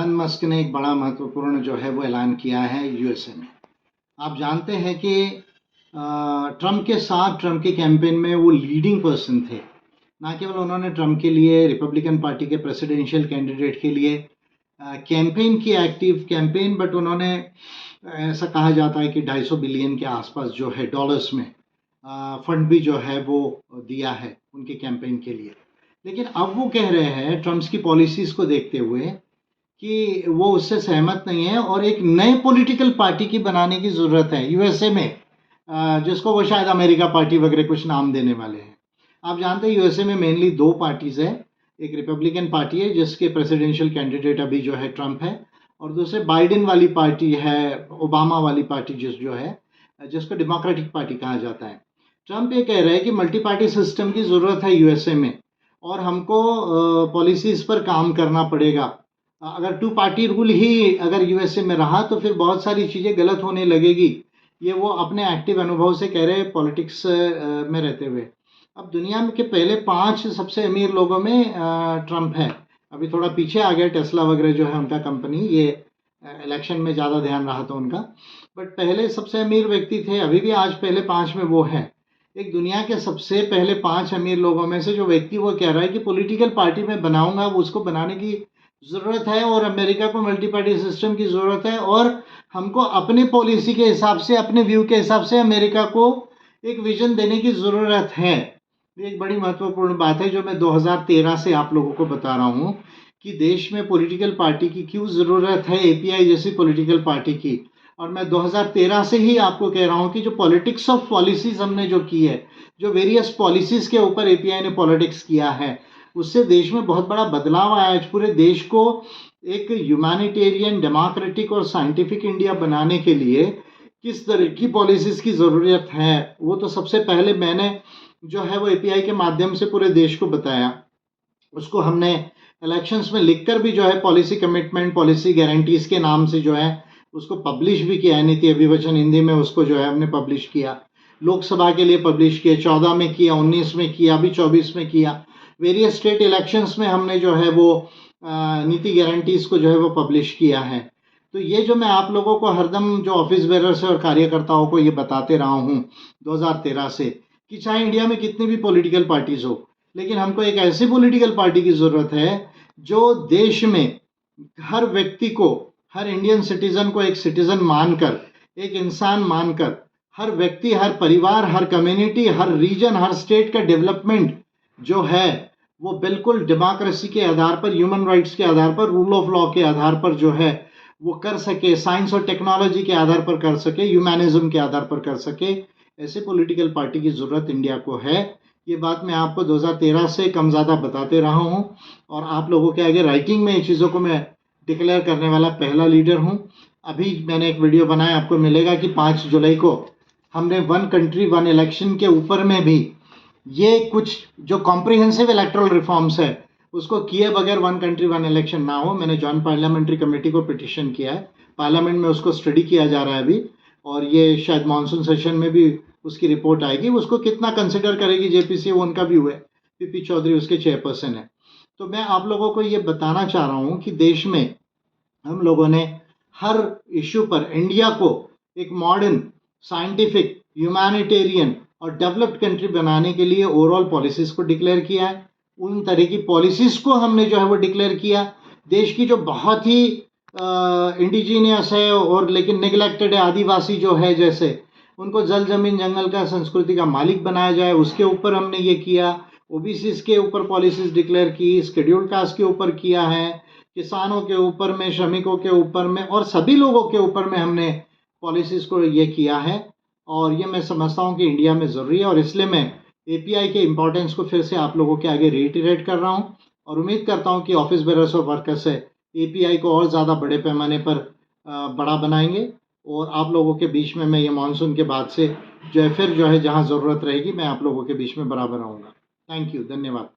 Elon Musk ने एक बड़ा महत्वपूर्ण जो है वो ऐलान किया है यूएसए में। आप जानते हैं कि ट्रंप के साथ ट्रंप के कैंपेन में वो लीडिंग पर्सन थे। ना केवल उन्होंने ट्रंप के लिए, रिपब्लिकन पार्टी के प्रेसिडेंशियल कैंडिडेट के लिए कैंपेन की, एक्टिव कैंपेन, बट उन्होंने ऐसा कहा जाता है कि 250 बिलियन के आसपास जो है डॉलर्स में फंड भी जो है वो दिया है उनके कैंपेन के लिए। लेकिन अब वो कह रहे हैं ट्रंप्स की पॉलिसीज़ को देखते हुए कि वो उससे सहमत नहीं है और एक नए पॉलिटिकल पार्टी की बनाने की ज़रूरत है यूएसए में, जिसको वो शायद अमेरिका पार्टी वगैरह कुछ नाम देने वाले हैं। आप जानते हैं यूएसए में मेनली दो पार्टीज़ है। एक रिपब्लिकन पार्टी है जिसके प्रेसिडेंशियल कैंडिडेट अभी जो है ट्रंप है, और दूसरे बाइडेन वाली पार्टी है, ओबामा वाली पार्टी जो है, जिसको डेमोक्रेटिक पार्टी कहा जाता है। ट्रंप ये कह रहे हैं कि मल्टी पार्टी सिस्टम की ज़रूरत है यूएसए में और हमको पॉलिसीज़ पर काम करना पड़ेगा। अगर टू पार्टी रूल ही अगर यूएसए में रहा तो फिर बहुत सारी चीज़ें गलत होने लगेगी। ये वो अपने एक्टिव अनुभव से कह रहे हैं पॉलिटिक्स में रहते हुए। अब दुनिया में के पहले 5 सबसे अमीर लोगों में ट्रंप है। अभी थोड़ा पीछे आ गया टेस्ला वगैरह जो है उनका कंपनी, ये इलेक्शन में ज़्यादा ध्यान रहा था उनका, बट पहले सबसे अमीर व्यक्ति थे, अभी भी आज पहले 5 में वो है। एक दुनिया के सबसे पहले 5 अमीर लोगों में से जो व्यक्ति वो कह रहा है कि पॉलिटिकल पार्टी में बनाऊंगा, वो उसको बनाने की ज़रूरत है और अमेरिका को मल्टी पार्टी सिस्टम की ज़रूरत है और हमको अपने पॉलिसी के हिसाब से, अपने व्यू के हिसाब से अमेरिका को एक विजन देने की ज़रूरत है। ये एक बड़ी महत्वपूर्ण बात है जो मैं 2013 से आप लोगों को बता रहा हूँ कि देश में पॉलिटिकल पार्टी की क्यों ज़रूरत है, एपीआई जैसी पॉलिटिकल पार्टी की। और मैं 2013 से ही आपको कह रहा हूँ कि जो पॉलिटिक्स ऑफ पॉलिसीज़ हमने जो की है, जो वेरियस पॉलिसीज़ के ऊपर एपीआई ने पॉलिटिक्स किया है, उससे देश में बहुत बड़ा बदलाव आया है। पूरे देश को एक ह्यूमैनिटेरियन, डेमोक्रेटिक और साइंटिफिक इंडिया बनाने के लिए किस तरह की पॉलिसीज़ की ज़रूरत है, वो तो सबसे पहले मैंने जो है वो एपीआई के माध्यम से पूरे देश को बताया। उसको हमने इलेक्शंस में लिखकर भी जो है पॉलिसी कमिटमेंट, पॉलिसी गारंटीज़ के नाम से जो है उसको पब्लिश भी किया है। नीति अभिवचन हिंदी में उसको जो है हमने पब्लिश किया, लोकसभा के लिए पब्लिश किया, 14 में किया, 19 में किया, अभी 24 में किया। वेरियस स्टेट इलेक्शंस में हमने जो है वो नीति गारंटीज़ को जो है वो पब्लिश किया है। तो ये जो मैं आप लोगों को हरदम जो ऑफिस बेरर्स और कार्यकर्ताओं को ये बताते रहा हूँ 2013 से कि चाहे इंडिया में कितनी भी पॉलिटिकल पार्टीज़ हो, लेकिन हमको एक ऐसी पॉलिटिकल पार्टी की ज़रूरत है जो देश में हर व्यक्ति को, हर इंडियन सिटीज़न को एक सिटीज़न मानकर, एक इंसान मानकर, हर व्यक्ति, हर परिवार, हर कम्युनिटी, हर रीजन, हर स्टेट का डेवलपमेंट जो है वो बिल्कुल डेमोक्रेसी के आधार पर, ह्यूमन राइट्स के आधार पर, रूल ऑफ लॉ के आधार पर जो है वो कर सके, साइंस और टेक्नोलॉजी के आधार पर कर सके, ह्यूमैनिज्म के आधार पर कर सके। ऐसे पॉलिटिकल पार्टी की ज़रूरत इंडिया को है। ये बात मैं आपको 2013 से कम ज़्यादा बताते रहा हूँ और आप लोगों के आगे राइटिंग में इन चीज़ों को मैं डिक्लेयर करने वाला पहला लीडर हूँ। अभी मैंने एक वीडियो बनाया, आपको मिलेगा कि 5 जुलाई को हमने 1 कंट्री 1 इलेक्शन के ऊपर में भी ये कुछ जो कॉम्प्रिहेंसिव इलेक्टोरल रिफॉर्म्स है उसको किए बगैर 1 कंट्री 1 इलेक्शन ना हो। मैंने जॉइंट पार्लियामेंट्री कमेटी को पिटिशन किया है, पार्लियामेंट में उसको स्टडी किया जा रहा है अभी, और ये शायद मानसून सेशन में भी उसकी रिपोर्ट आएगी। उसको कितना कंसिडर करेगी जेपीसी, वो उनका व्यू है। पीपी चौधरी उसके चेयरपर्सन है। तो मैं आप लोगों को ये बताना चाह रहा हूँ कि देश में हम लोगों ने हर इश्यू पर इंडिया को एक मॉडर्न, साइंटिफिक, ह्यूमैनिटेरियन और डेवलप्ड कंट्री बनाने के लिए ओवरऑल पॉलिसीज़ को डिक्लेयर किया है। उन तरह की पॉलिसीज़ को हमने जो है वो डिक्लेयर किया। देश की जो बहुत ही इंडिजीनियस है और लेकिन नेग्लेक्टेड है, आदिवासी जो है जैसे, उनको जल जमीन जंगल का, संस्कृति का मालिक बनाया जाए, उसके ऊपर हमने ये किया। ओबीसीज के ऊपर पॉलिसीज़ डिक्लेयर की, शेड्यूल्ड कास्ट के ऊपर किया है, किसानों के ऊपर में, श्रमिकों के ऊपर में और सभी लोगों के ऊपर में हमने पॉलिसीज़ को ये किया है। और ये मैं समझता हूँ कि इंडिया में ज़रूरी है और इसलिए मैं एपीआई के इम्पोर्टेंस को फिर से आप लोगों के आगे रिइटरेट कर रहा हूँ और उम्मीद करता हूँ कि ऑफिस बेरर्स और वर्कर्स से एपीआई को और ज़्यादा बड़े पैमाने पर बड़ा बनाएंगे और आप लोगों के बीच में मैं ये मानसून के बाद से जो है फिर जो है जहाँ ज़रूरत रहेगी मैं आप लोगों के बीच में बराबर आऊँगा। थैंक यू, धन्यवाद।